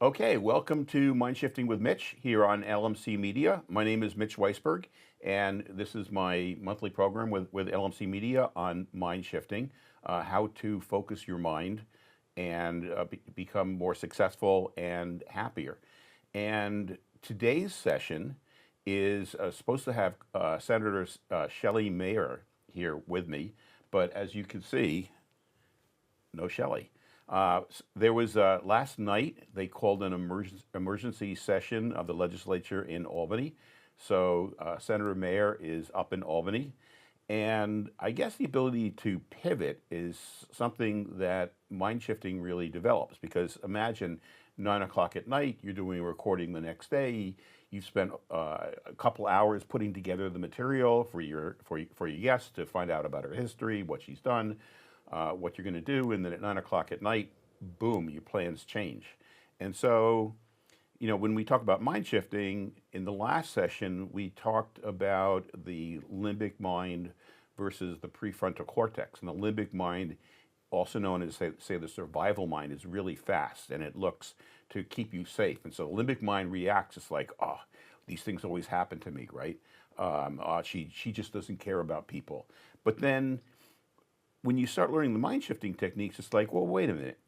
Okay, welcome to Mindshifting with Mitch here on LMC Media. My name is Mitch Weisberg, and this is my monthly program with LMC Media on Mindshifting, how to focus your mind and become more successful and happier. And today's session is supposed to have Senator Shelley Mayer here with me, but as you can see, no Shelley. There was last night, they called an emergency session of the legislature in Albany. So Senator Mayer is up in Albany. And I guess the ability to pivot is something that mind shifting really develops, because imagine 9 o'clock at night, you're doing a recording the next day. You've spent a couple hours putting together the material for your guest to find out about her history, what she's done, what you're going to do, and then at 9 o'clock at night, boom, your plans change. And so, when we talk about mind shifting, in the last session, we talked about the limbic mind versus the prefrontal cortex. And the limbic mind, also known as, say the survival mind, is really fast and it looks to keep you safe. And so the limbic mind reacts, it's like, oh, these things always happen to me, right? She just doesn't care about people. But then when you start learning the mind shifting techniques, it's like, well, wait a minute,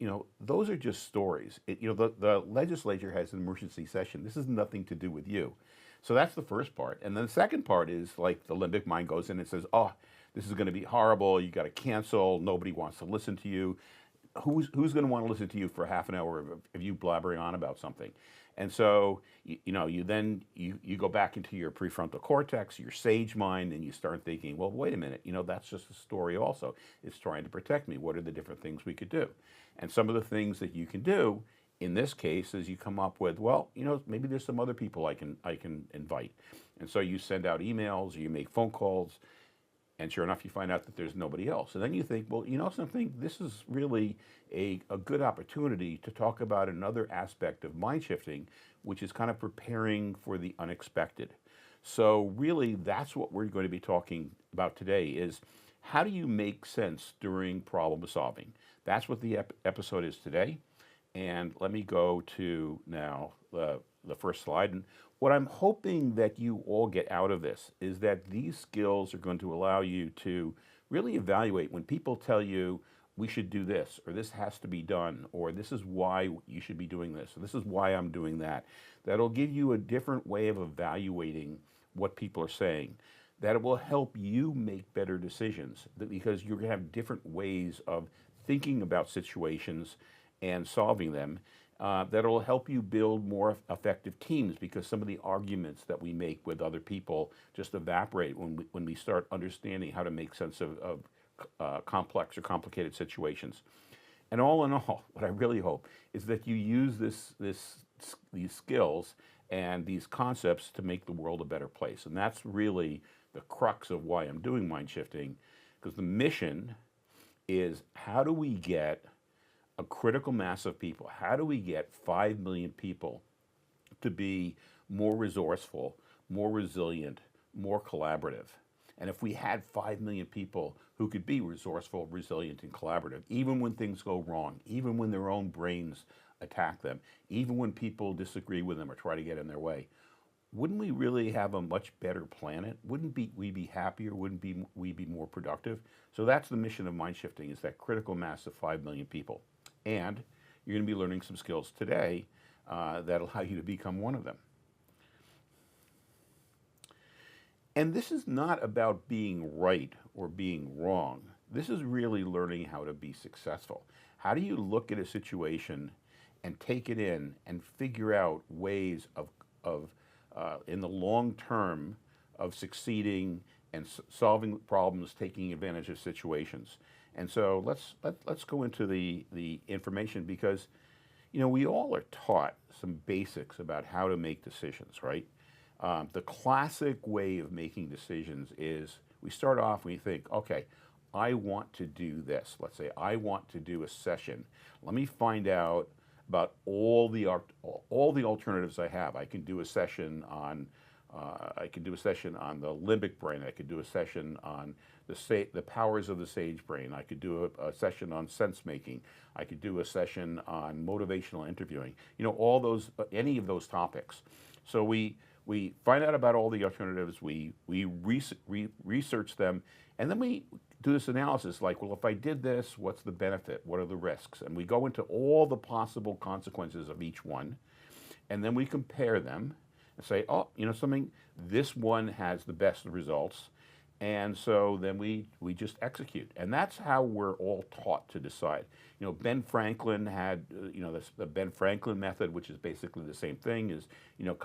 those are just stories. The legislature has an emergency session. This has nothing to do with you. So that's the first part. And then the second part is like the limbic mind goes in and says, oh, this is going to be horrible. You got to cancel. Nobody wants to listen to you. Who's going to want to listen to you for half an hour of you blabbering on about something? And so, you go back into your prefrontal cortex, your sage mind, and you start thinking, well, wait a minute, that's just a story also. It's trying to protect me. What are the different things we could do? And some of the things that you can do in this case is you come up with, well, maybe there's some other people I can invite. And so you send out emails, or you make phone calls, and sure enough, you find out that there's nobody else. And then you think, well, something, this is really a good opportunity to talk about another aspect of mind shifting, which is kind of preparing for the unexpected. So really, that's what we're going to be talking about today is how do you make sense during problem solving? That's what the episode is today. And let me go to now the first slide. And what I'm hoping that you all get out of this is that these skills are going to allow you to really evaluate when people tell you we should do this, or this has to be done, or this is why you should be doing this, or this is why I'm doing that. That'll give you a different way of evaluating what people are saying. That it will help you make better decisions because you're going to have different ways of thinking about situations and solving them. That'll help you build more effective teams because some of the arguments that we make with other people just evaporate when we start understanding how to make sense of complex or complicated situations. And all in all, what I really hope is that you use these skills and these concepts to make the world a better place. And that's really the crux of why I'm doing mind shifting, because the mission is how do we get a critical mass of people? How do we get 5 million people to be more resourceful, more resilient, more collaborative? And if we had 5 million people who could be resourceful, resilient, and collaborative, even when things go wrong, even when their own brains attack them, even when people disagree with them or try to get in their way, wouldn't we really have a much better planet? Wouldn't we be happier? Wouldn't we be more productive? So that's the mission of mind shifting, is that critical mass of 5 million people. And you're going to be learning some skills today that allow you to become one of them. And this is not about being right or being wrong. This is really learning how to be successful. How do you look at a situation and take it in and figure out ways of in the long term, of succeeding and solving problems, taking advantage of situations? And so let's go into the information, because we all are taught some basics about how to make decisions, right? The classic way of making decisions is we start off and we think, okay, I want to do this. Let's say I want to do a session. Let me find out about all the alternatives I have. I can do a session on I could do a session on the limbic brain. I could do a session on the powers of the sage brain. I could do a session on sense making. I could do a session on motivational interviewing. You know, all those, any of those topics. So we find out about all the alternatives. We research them, and then we do this analysis. Like, well, if I did this, what's the benefit? What are the risks? And we go into all the possible consequences of each one, and then we compare them and say, oh, you know something, this one has the best results, and so then we just execute. And that's how we're all taught to decide. You know, Ben Franklin had, you know, the Ben Franklin method, which is basically the same thing, is, you know,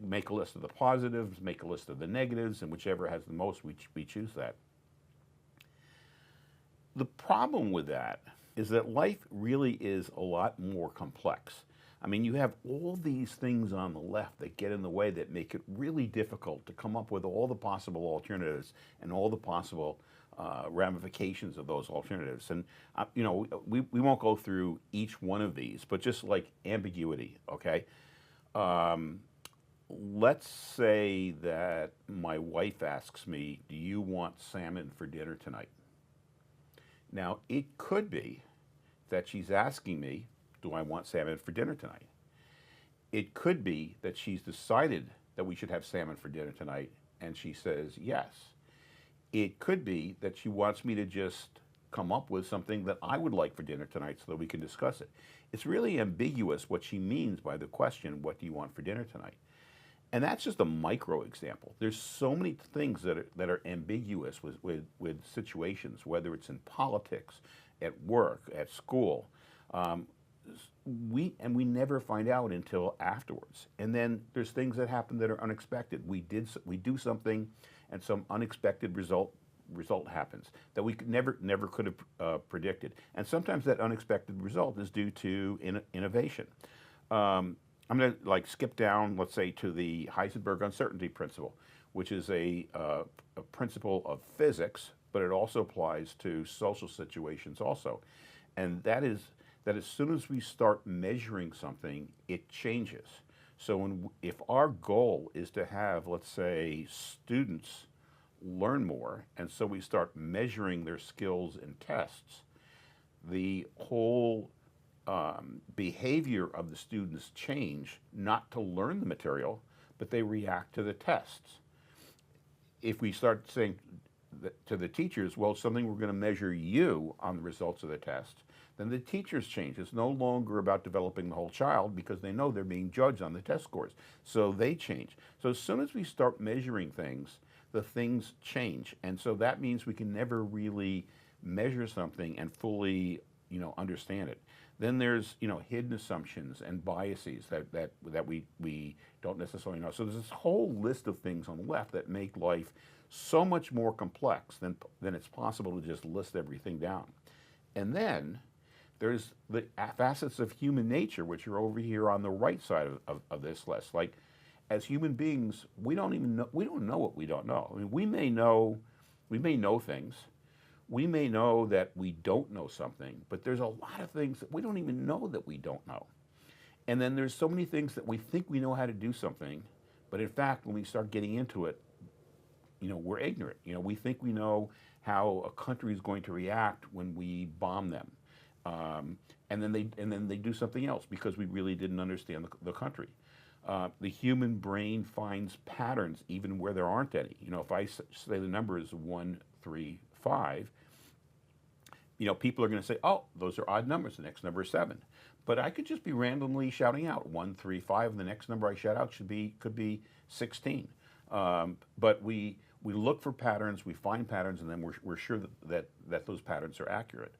make a list of the positives, make a list of the negatives, and whichever has the most, we choose that. The problem with that is that life really is a lot more complex. I mean, you have all these things on the left that get in the way that make it really difficult to come up with all the possible alternatives and all the possible ramifications of those alternatives. And, you know, we won't go through each one of these, but just like ambiguity, okay? Let's say that my wife asks me, do you want salmon for dinner tonight? Now, it could be that she's asking me, do I want salmon for dinner tonight? It could be that she's decided that we should have salmon for dinner tonight, and she says yes. It could be that she wants me to just come up with something that I would like for dinner tonight so that we can discuss it. It's really ambiguous what she means by the question, what do you want for dinner tonight? And that's just a micro example. There's so many things that are ambiguous with situations, whether it's in politics, at work, at school. We never find out until afterwards. And then there's things that happen that are unexpected. We do something, and some unexpected result happens that we never could have predicted. And sometimes that unexpected result is due to innovation. I'm going to skip down, let's say, to the Heisenberg uncertainty principle, which is a principle of physics, but it also applies to social situations also. And that is that as soon as we start measuring something, it changes. So if our goal is to have, let's say, students learn more, and so we start measuring their skills in tests, the whole behavior of the students change, not to learn the material, but they react to the tests. If we start saying to the teachers, well, something we're going to measure you on the results of the test, then the teachers change. It's no longer about developing the whole child because they know they're being judged on the test scores. So they change. So as soon as we start measuring things, the things change. And so that means we can never really measure something and fully, understand it. Then there's, hidden assumptions and biases that we don't necessarily know. So there's this whole list of things on the left that make life so much more complex than it's possible to just list everything down. And then there's the facets of human nature, which are over here on the right side of this list. Like, as human beings, we don't know what we don't know. I mean, we may know things. We may know that we don't know something, but there's a lot of things that we don't even know that we don't know. And then there's so many things that we think we know how to do something, but in fact, when we start getting into it, we're ignorant. We think we know how a country is going to react when we bomb them. And then they do something else because we really didn't understand the country. The human brain finds patterns even where there aren't any. If I say the number is 1, 3, 5, people are going to say, oh, those are odd numbers. The next number is 7. But I could just be randomly shouting out 1, 3, 5, and the next number I shout out could be 16. But we look for patterns, we find patterns, and then we're sure that those patterns are accurate.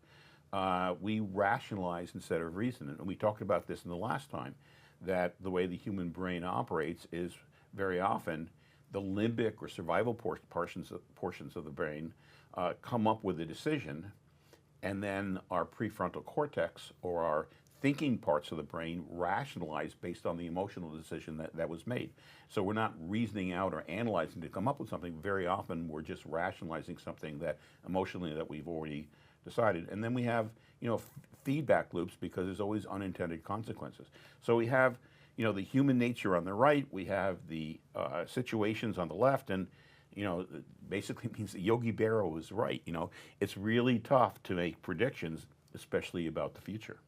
We rationalize instead of reason. And we talked about this in the last time, that the way the human brain operates is very often the limbic or survival portions of the brain come up with a decision, and then our prefrontal cortex, or our thinking parts of the brain, rationalize based on the emotional decision that was made. So we're not reasoning out or analyzing to come up with something. Very often we're just rationalizing something that emotionally that we've already decided. And then we have, feedback loops, because there's always unintended consequences. So we have, the human nature on the right, we have the situations on the left, and it basically means that Yogi Berra was right. It's really tough to make predictions, especially about the future.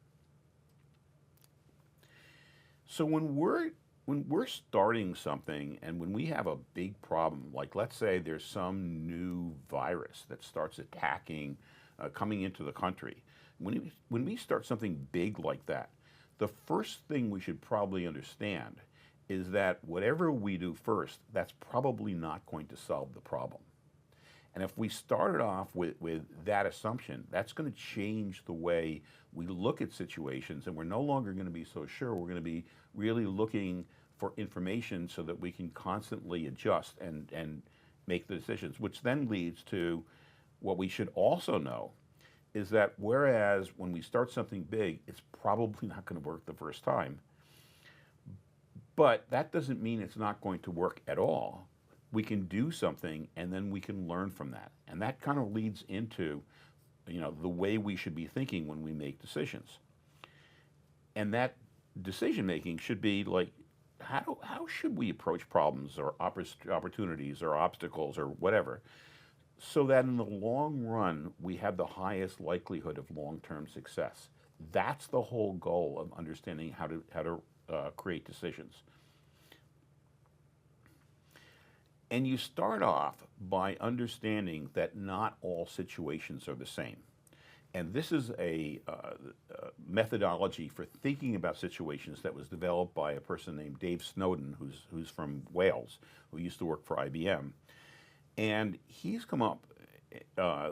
So when we're starting something and when we have a big problem, like let's say there's some new virus that starts attacking, coming into the country, when we start something big like that, the first thing we should probably understand is that whatever we do first, that's probably not going to solve the problem. And if we started off with that assumption, that's going to change the way we look at situations, and we're no longer going to be so sure. We're going to be really looking for information so that we can constantly adjust and make the decisions, which then leads to what we should also know is that whereas when we start something big, it's probably not going to work the first time, but that doesn't mean it's not going to work at all. We can do something and then we can learn from that. And that kind of leads into, the way we should be thinking when we make decisions. And that decision making should be like, how should we approach problems or opportunities or obstacles or whatever, so that in the long run we have the highest likelihood of long-term success. That's the whole goal of understanding how to create decisions. And you start off by understanding that not all situations are the same. And this is a methodology for thinking about situations that was developed by a person named Dave Snowden, who's from Wales, who used to work for IBM. And he's come up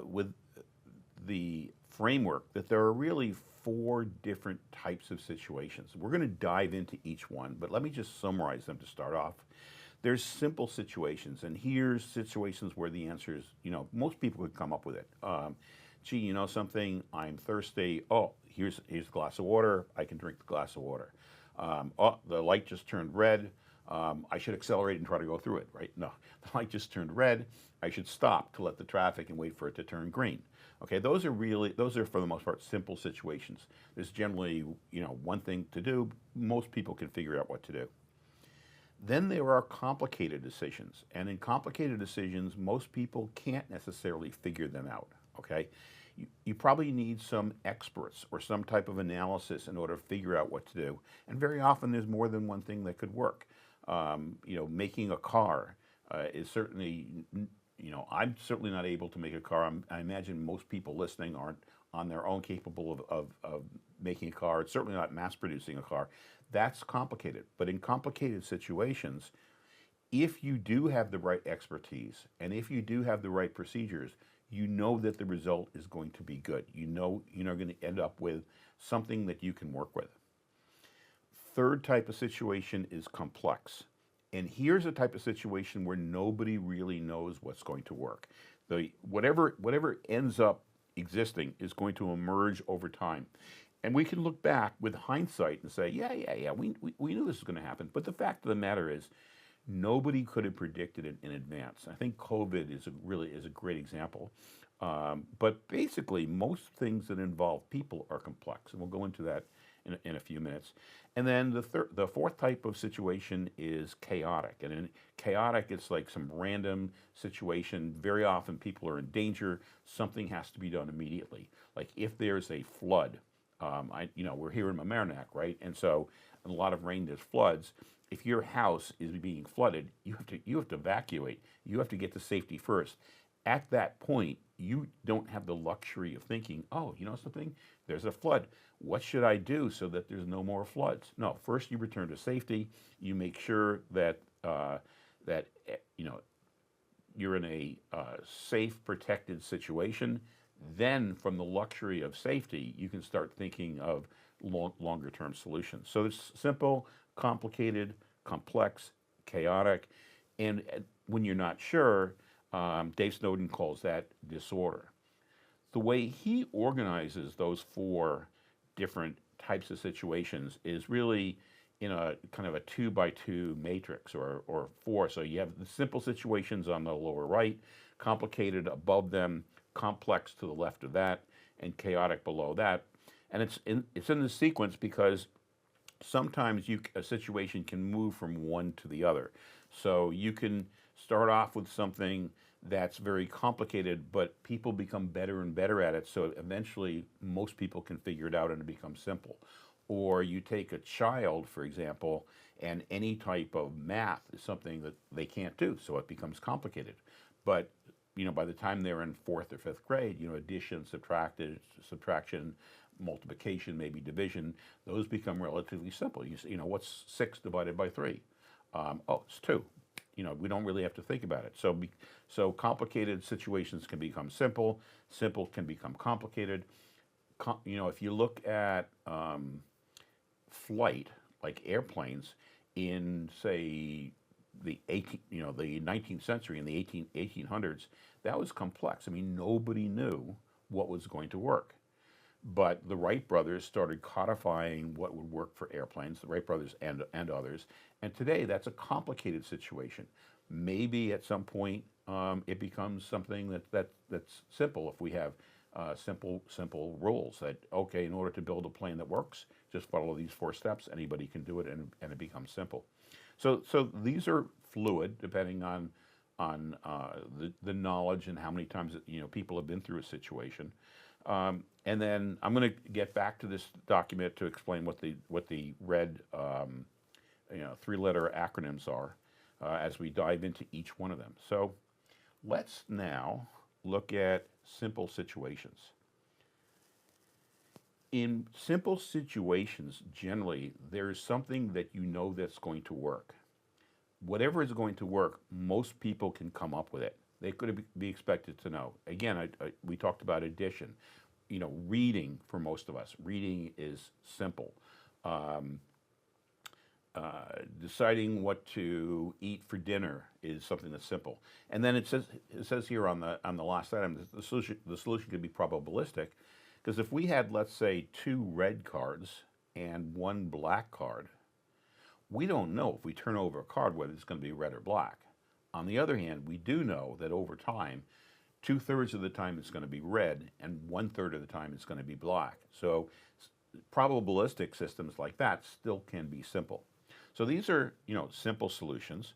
with the framework that there are really 4 different types of situations. We're going to dive into each one, but let me just summarize them to start off. There's simple situations, and here's situations where the answer is, most people could come up with it. Gee, something, I'm thirsty. Oh, here's a glass of water. I can drink the glass of water. Oh, the light just turned red. I should accelerate and try to go through it, right? No, the light just turned red. I should stop to let the traffic and wait for it to turn green. Okay, those are for the most part simple situations. There's generally, one thing to do. Most people can figure out what to do. Then there are complicated decisions, and in complicated decisions, most people can't necessarily figure them out, okay? You probably need some experts or some type of analysis in order to figure out what to do, and very often there's more than one thing that could work. Making a car is certainly, I'm certainly not able to make a car. I imagine most people listening aren't on their own capable of making a car. It's certainly not mass producing a car. That's complicated. But in complicated situations, if you do have the right expertise and if you do have the right procedures, you know that the result is going to be good. You're going to end up with something that you can work with. Third type of situation is complex. And here's a type of situation where nobody really knows what's going to work. Whatever ends up existing is going to emerge over time. And we can look back with hindsight and say, yeah, we knew this was going to happen. But the fact of the matter is, nobody could have predicted it in advance. I think COVID really is a great example. But basically, most things that involve people are complex, and we'll go into that in a few minutes. And then the fourth type of situation is chaotic. And in chaotic, it's like some random situation. Very often, people are in danger. Something has to be done immediately. Like if there's a flood. We're here in Mamaroneck, right? And so in a lot of rain, there's floods. If your house is being flooded, you have to evacuate. You have to get to safety first. At that point, you don't have the luxury of thinking, oh, you know something? There's a flood. What should I do so that there's no more floods? No, first you return to safety. You make sure that you're in a safe, protected situation. Then, from the luxury of safety, you can start thinking of longer-term solutions. So it's simple, complicated, complex, chaotic, and when you're not sure, Dave Snowden calls that disorder. The way he organizes those 4 different types of situations is really in a kind of a 2x2 matrix or 4. So you have the simple situations on the lower right, complicated above them, complex to the left of that, and chaotic below that. And it's in the sequence because sometimes a situation can move from one to the other. So you can start off with something that's very complicated, but people become better and better at it. So eventually, most people can figure it out and it becomes simple. Or you take a child, for example, and any type of math is something that they can't do, so it becomes complicated. But by the time they're in fourth or fifth grade, addition, subtraction, multiplication, maybe division, those become relatively simple. What's 6 divided by 3? Oh, it's 2. We don't really have to think about it. So complicated situations can become simple. Simple can become complicated. If you look at flight, like airplanes, in say the 19th century and the 1800s, that was complex. I mean, nobody knew what was going to work. But the Wright brothers started codifying what would work for airplanes, the Wright brothers and others. And today, that's a complicated situation. Maybe at some point, it becomes something that's simple. If we have simple rules that, okay, in order to build a plane that works, just follow these 4 steps. Anybody can do it, and it becomes simple. So these are fluid, depending on the knowledge and how many times people have been through a situation. And then I'm going to get back to this document to explain what the red 3-letter acronyms are as we dive into each one of them. So let's now look at simple situations. In simple situations, generally, there's something that that's going to work. Whatever is going to work, most people can come up with it. They could be expected to know. Again, we talked about addition. Reading, for most of us, reading is simple. Deciding what to eat for dinner is something that's simple. And then it says here on the last item, the solution could be probabilistic, because if we had, let's say, 2 red cards and 1 black card, we don't know if we turn over a card whether it's going to be red or black. On the other hand, we do know that over time, 2/3 of the time it's going to be red, and 1/3 of the time it's going to be black. So probabilistic systems like that still can be simple. So these are, simple solutions.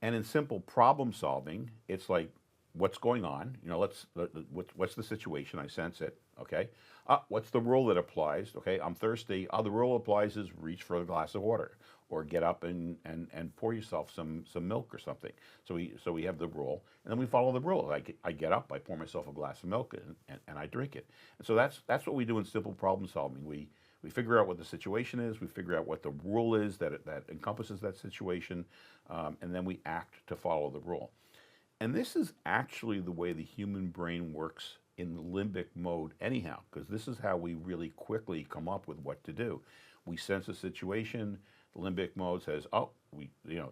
And in simple problem solving, it's like, what's going on? What's the situation? I sense it. Okay. What's the rule that applies? Okay, I'm thirsty. The rule applies is reach for a glass of water, or get up and pour yourself some milk or something. So we have the rule, and then we follow the rule. I get up, I pour myself a glass of milk, and I drink it. And so that's what we do in simple problem solving. We figure out what the situation is, we figure out what the rule is that encompasses that situation, and then we act to follow the rule. And this is actually the way the human brain works in the limbic mode anyhow, because this is how we really quickly come up with what to do. We sense a situation, the limbic mode says, oh,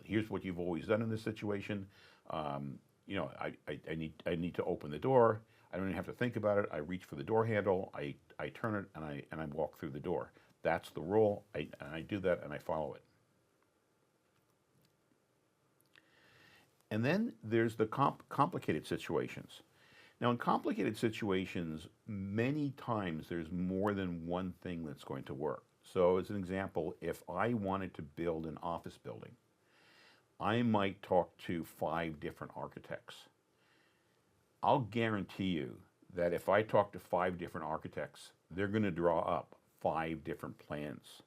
here's what you've always done in this situation. I need to open the door. I don't even have to think about it. I reach for the door handle, I turn it, and I walk through the door. That's the rule, and I do that, and I follow it. And then there's the complicated situations. Now, in complicated situations, many times there's more than one thing that's going to work. So as an example, if I wanted to build an office building, I might talk to 5 different architects. I'll guarantee you that if I talk to 5 different architects, they're going to draw up 5 different plans.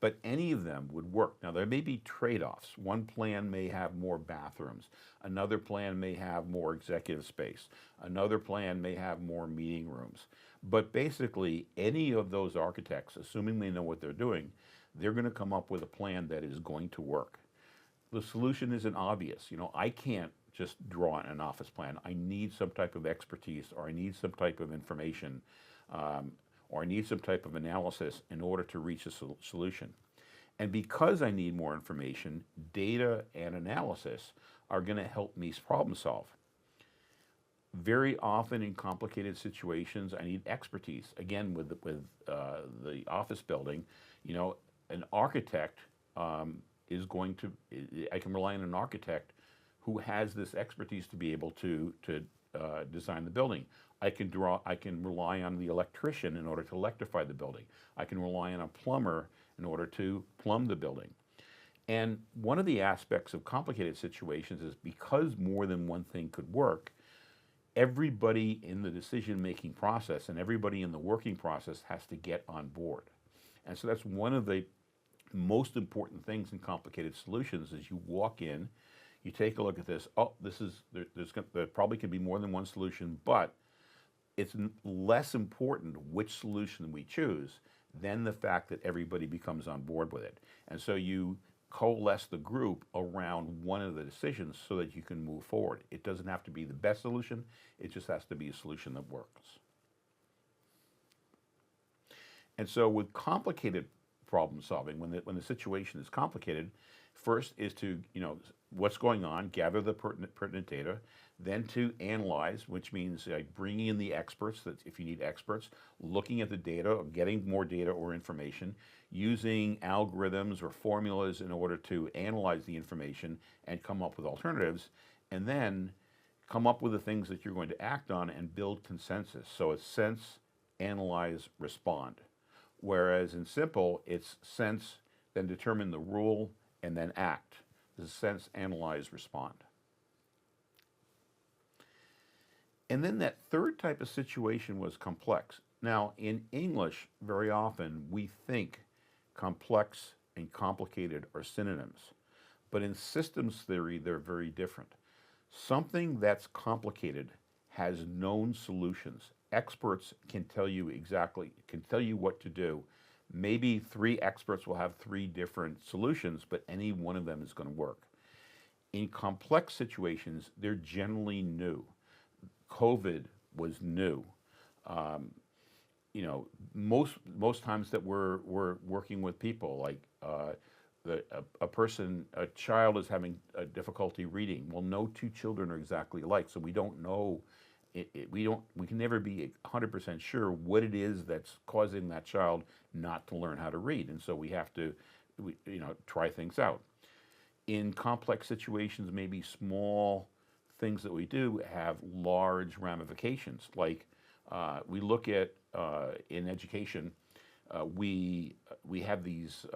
But any of them would work. Now, there may be trade-offs. One plan may have more bathrooms. Another plan may have more executive space. Another plan may have more meeting rooms. But basically, any of those architects, assuming they know what they're doing, they're going to come up with a plan that is going to work. The solution isn't obvious. I can't just draw an office plan. I need some type of expertise, or I need some type of information, or I need some type of analysis in order to reach a solution. And because I need more information, data and analysis are going to help me problem solve. Very often in complicated situations, I need expertise. Again, with the office building, an architect is going to, I can rely on an architect who has this expertise to be able to design the building. I can rely on the electrician in order to electrify the building. I can rely on a plumber in order to plumb the building. And one of the aspects of complicated situations is because more than one thing could work, everybody in the decision-making process and everybody in the working process has to get on board. And so that's one of the most important things in complicated solutions is you walk in, you take a look at this, oh, there probably could be more than one solution, but it's less important which solution we choose than the fact that everybody becomes on board with it. And so you coalesce the group around one of the decisions so that you can move forward. It doesn't have to be the best solution, it just has to be a solution that works. And so with complicated problem solving, when the situation is complicated, first is to, what's going on, gather the pertinent data, then to analyze, which means bringing in the experts, that if you need experts, looking at the data, or getting more data or information, using algorithms or formulas in order to analyze the information and come up with alternatives, and then come up with the things that you're going to act on and build consensus. So it's sense, analyze, respond. Whereas in simple, it's sense, then determine the rule, and then act. This is sense, analyze, respond. And then that third type of situation was complex. Now, in English, very often we think complex and complicated are synonyms. But in systems theory, they're very different. Something that's complicated has known solutions. Experts can tell you what to do. Maybe 3 experts will have 3 different solutions, but any one of them is going to work. In complex situations, they're generally new. COVID was new. Most times that we're working with people, like a child is having a difficulty reading. Well, no 2 children are exactly alike, so we don't know. We can never be 100% sure what it is that's causing that child not to learn how to read, and so we have to, try things out. In complex situations, maybe small things that we do have large ramifications. Like we look at in education, we have these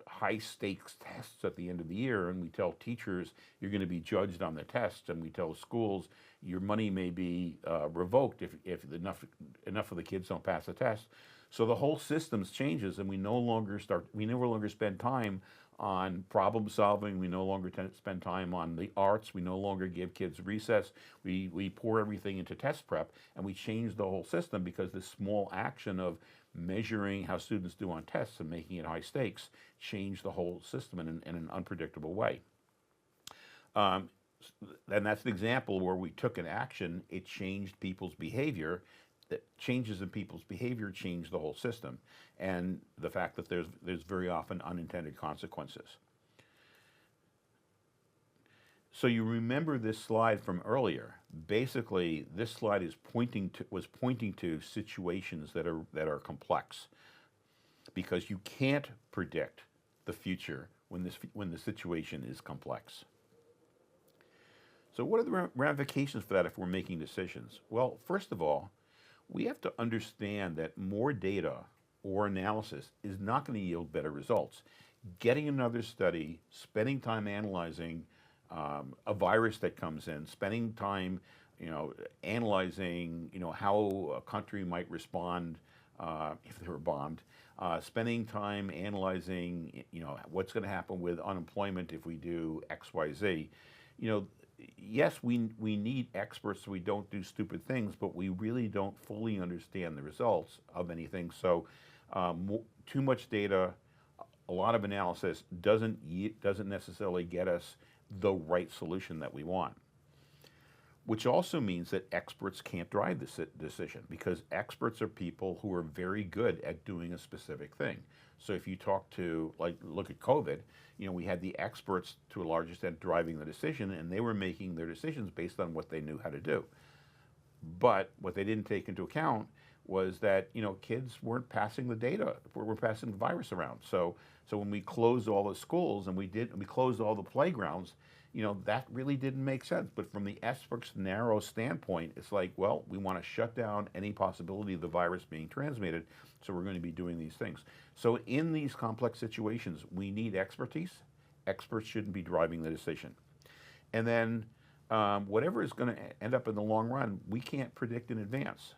high stakes tests at the end of the year, and we tell teachers you're going to be judged on the test, and we tell schools your money may be revoked if enough of the kids don't pass the test. So the whole system changes, and we no longer spend time on problem solving. We no longer spend time on the arts. We no longer give kids recess. We pour everything into test prep, and we change the whole system because this small action of measuring how students do on tests and making it high stakes changed the whole system in an unpredictable way. And that's an example where we took an action, it changed people's behavior. That changes in people's behavior change the whole system, and the fact that there's very often unintended consequences. So you remember this slide from earlier. Basically, this slide was pointing to situations that are complex, because you can't predict the future when the situation is complex. So what are the ramifications for that if we're making decisions? Well, first of all, we have to understand that more data or analysis is not going to yield better results. Getting another study, spending time analyzing a virus that comes in, spending time, analyzing, how a country might respond if they were bombed, spending time analyzing, what's going to happen with unemployment if we do X, Y, Z. Yes, we need experts so we don't do stupid things, but we really don't fully understand the results of anything. So too much data, a lot of analysis doesn't necessarily get us the right solution that we want. Which also means that experts can't drive this decision, because experts are people who are very good at doing a specific thing. So if you look at COVID, we had the experts to a large extent driving the decision, and they were making their decisions based on what they knew how to do. But what they didn't take into account was that, kids weren't passing the data, we're passing the virus around. So when we closed all the schools and we closed all the playgrounds, that really didn't make sense. But from the expert's narrow standpoint, it's like, well, we want to shut down any possibility of the virus being transmitted, so we're going to be doing these things. So in these complex situations, we need expertise. Experts shouldn't be driving the decision. And then whatever is going to end up in the long run, we can't predict in advance.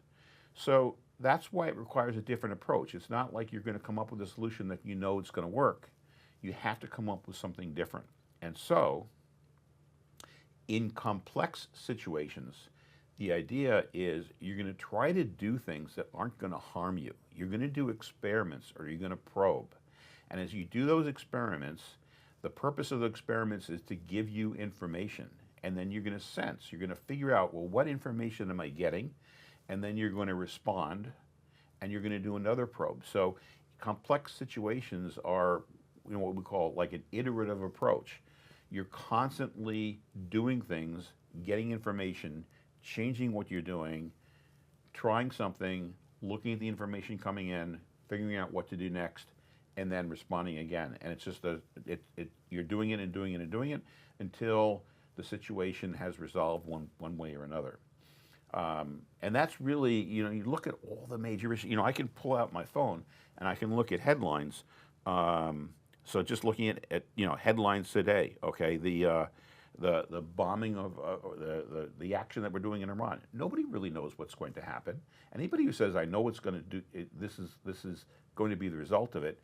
So that's why it requires a different approach. It's not like you're going to come up with a solution that you know it's going to work. You have to come up with something different. And so, in complex situations, the idea is you're going to try to do things that aren't going to harm you. You're going to do experiments, or you're going to probe. And as you do those experiments, the purpose of the experiments is to give you information. And then you're going to sense, you're going to figure out, well, what information am I getting? And then you're going to respond, and you're going to do another probe. So complex situations are what we call like an iterative approach. You're constantly doing things, getting information, changing what you're doing, trying something, looking at the information coming in, figuring out what to do next, and then responding again. And it's just you're doing it and doing it and doing it until the situation has resolved one way or another. And that's really, you look at all the major issues. I can pull out my phone and I can look at headlines. So just looking at headlines today, okay, the bombing of the action that we're doing in Iran. Nobody really knows what's going to happen. Anybody who says I know what's going to do this is going to be the result of it,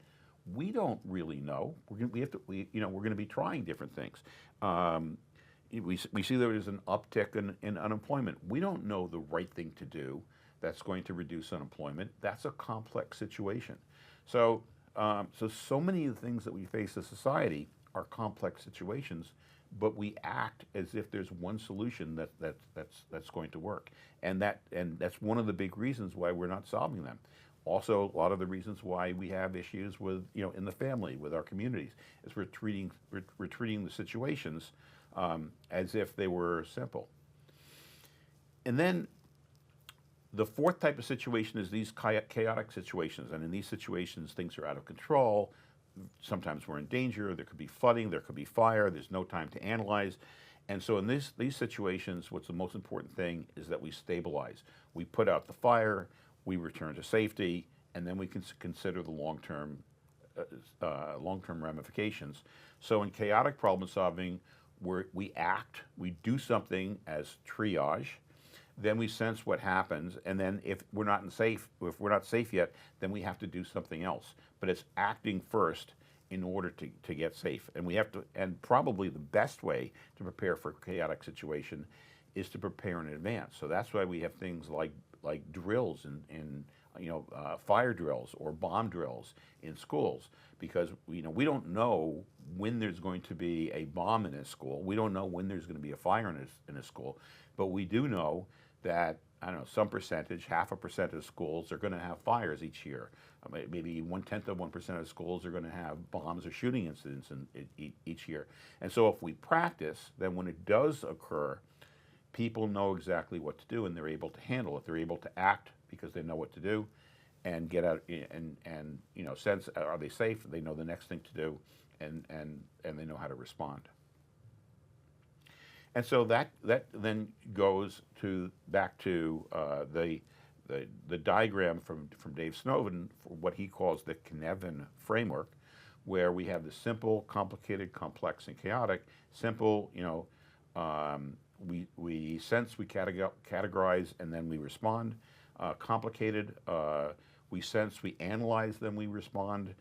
we don't really know. We're going to be trying different things. We see there is an uptick in unemployment. We don't know the right thing to do that's going to reduce unemployment. That's a complex situation. So many of the things that we face as society are complex situations, but we act as if there's one solution that's going to work, and that's one of the big reasons why we're not solving them. Also, a lot of the reasons why we have issues with in the family, with our communities, is we're treating the situations as if they were simple. And then the fourth type of situation is these chaotic situations. And in these situations, things are out of control. Sometimes we're in danger. There could be flooding. There could be fire. There's no time to analyze. And so in these situations, what's the most important thing is that we stabilize. We put out the fire. We return to safety. And then we can consider the long-term ramifications. So in chaotic problem solving, we act, we do something as triage, then we sense what happens, and then if we're not safe yet, then we have to do something else. But it's acting first in order to get safe. And we have to, and probably the best way to prepare for a chaotic situation is to prepare in advance. So that's why we have things like drills and fire drills or bomb drills in schools, because we don't know when there's going to be a bomb in a school. We don't know when there's going to be a fire in a school, but we do know that, some percentage, 0.5% of schools are going to have fires each year. Maybe 0.1% of schools are going to have bombs or shooting incidents each year. And so if we practice, then when it does occur, people know exactly what to do, and they're able to handle it. They're able to act because they know what to do, and get out and sense, are they safe? They know the next thing to do, and they know how to respond. And so that then goes back to the diagram from Dave Snowden for what he calls the Cynefin framework, where we have the simple, complicated, complex, and chaotic. Simple, we sense, we categorize, and then we respond. Complicated, we sense, we analyze, then we respond.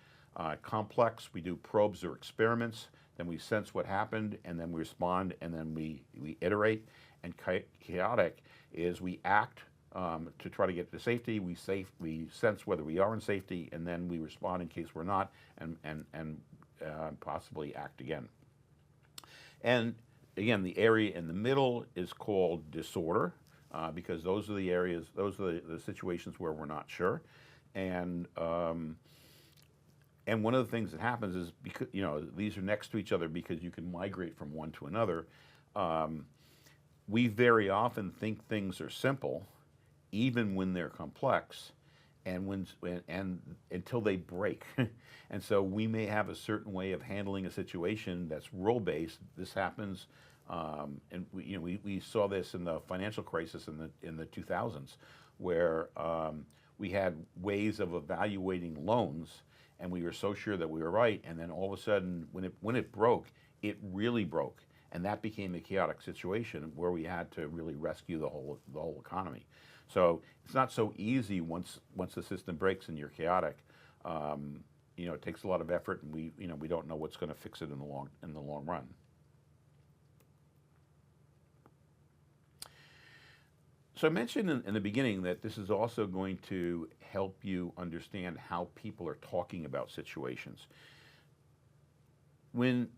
Complex, we do probes or experiments, then we sense what happened, and then we respond, and then we iterate. And chaotic is we act to try to get to safety. We sense whether we are in safety, and then we respond in case we're not, and possibly act again. And again, the area in the middle is called disorder, because those are the areas, those are the situations where we're not sure. And one of the things that happens is, because these are next to each other because you can migrate from one to another. We very often think things are simple, even when they're complex, and until they break. And so we may have a certain way of handling a situation that's rule-based. This happens, and we saw this in the financial crisis in the 2000s, where we had ways of evaluating loans, and we were so sure that we were right, and then all of a sudden, when it broke, it really broke, and that became a chaotic situation where we had to really rescue the whole economy. So it's not so easy once the system breaks and you're chaotic. It takes a lot of effort, and we don't know what's going to fix it in the long run. So I mentioned in the beginning that this is also going to help you understand how people are talking about situations. When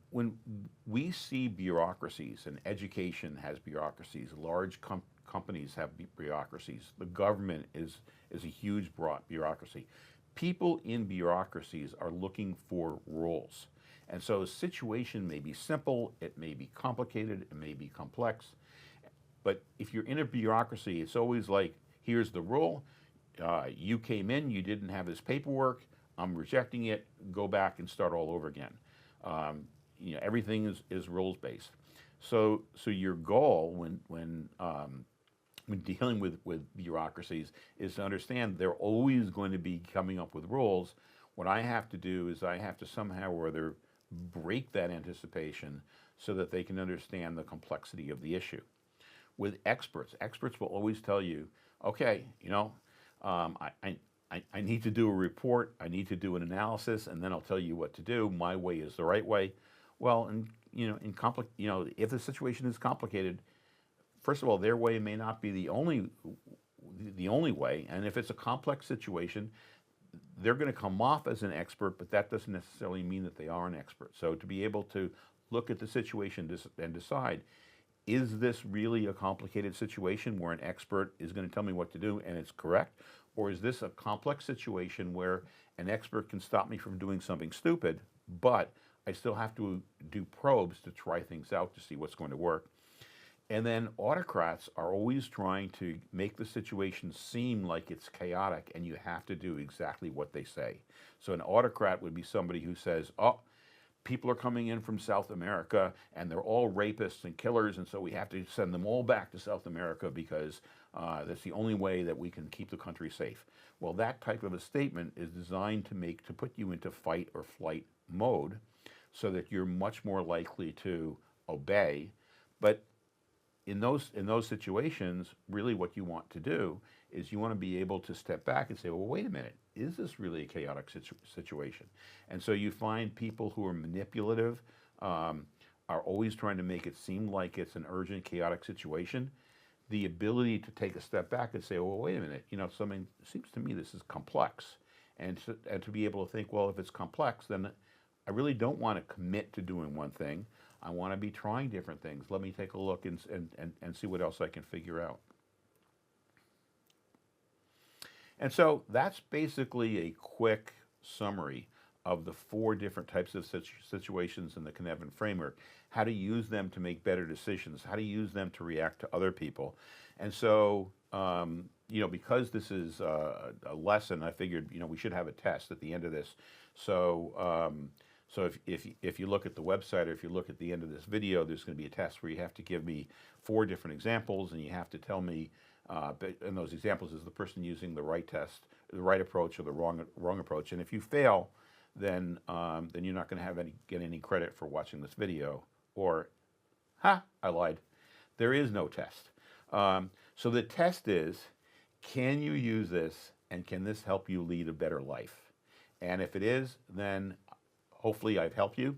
we see bureaucracies, and education has bureaucracies, large companies have bureaucracies, the government is a huge bureaucracy. People in bureaucracies are looking for rules. And so a situation may be simple, it may be complicated, it may be complex. But if you're in a bureaucracy, it's always like, here's the rule, you came in, you didn't have this paperwork, I'm rejecting it, go back and start all over again. Everything is rules-based. So your goal when dealing with bureaucracies is to understand they're always going to be coming up with rules. What I have to do is I have to somehow or other break that anticipation so that they can understand the complexity of the issue. With experts will always tell you, okay, I need to do a report, I need to do an analysis, and then I'll tell you what to do. My way is the right way. Well, if the situation is complicated, first of all, their way may not be the only way, and if it's a complex situation, they're going to come off as an expert, but that doesn't necessarily mean that they are an expert. So to be able to look at the situation and decide, is this really a complicated situation where an expert is going to tell me what to do and it's correct? Or is this a complex situation where an expert can stop me from doing something stupid, but I still have to do probes to try things out to see what's going to work? And then autocrats are always trying to make the situation seem like it's chaotic, and you have to do exactly what they say. So an autocrat would be somebody who says, oh, people are coming in from South America and they're all rapists and killers, and so we have to send them all back to South America because that's the only way that we can keep the country safe. Well, that type of a statement is designed to put you into fight or flight mode so that you're much more likely to obey. But in those situations, really what you want to do is you want to be able to step back and say, well, wait a minute, is this really a chaotic situation? And so you find people who are manipulative, are always trying to make it seem like it's an urgent, chaotic situation. The ability to take a step back and say, well, wait a minute, something seems to me this is complex. And to be able to think, well, if it's complex, then I really don't want to commit to doing one thing. I want to be trying different things. Let me take a look and see what else I can figure out. And so that's basically a quick summary of the 4 different types of situations in the Cynefin framework, how to use them to make better decisions, how to use them to react to other people. And so, because this is a lesson, I figured, we should have a test at the end of this. So, if you look at the website, or if you look at the end of this video, there's going to be a test where you have to give me 4 different examples, and you have to tell me, and those examples is the person using the right test, the right approach, or the wrong approach. And if you fail, then you're not going to get any credit for watching this video. Or, I lied. There is no test. So the test is, can you use this, and can this help you lead a better life? And if it is, then hopefully I've helped you,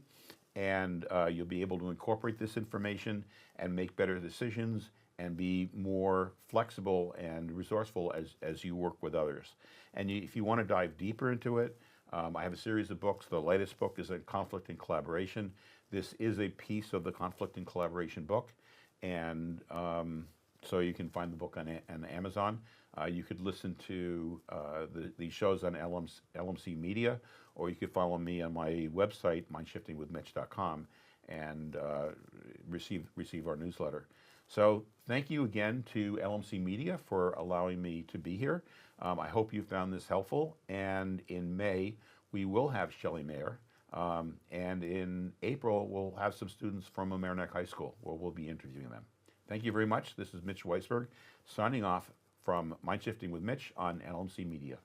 and you'll be able to incorporate this information and make better decisions and be more flexible and resourceful as you work with others. And if you want to dive deeper into it, I have a series of books. The latest book is on conflict and collaboration. This is a piece of the conflict and collaboration book, and so you can find the book on Amazon. You could listen to these shows on LMC Media, or you could follow me on my website, mindshiftingwithmitch.com, and receive our newsletter. So thank you again to LMC Media for allowing me to be here. I hope you found this helpful, and in May we will have Shelley Mayer, and in April we'll have some students from Amereneck High School where we'll be interviewing them. Thank you very much. This is Mitch Weisberg signing off from Mindshifting with Mitch on LMC Media.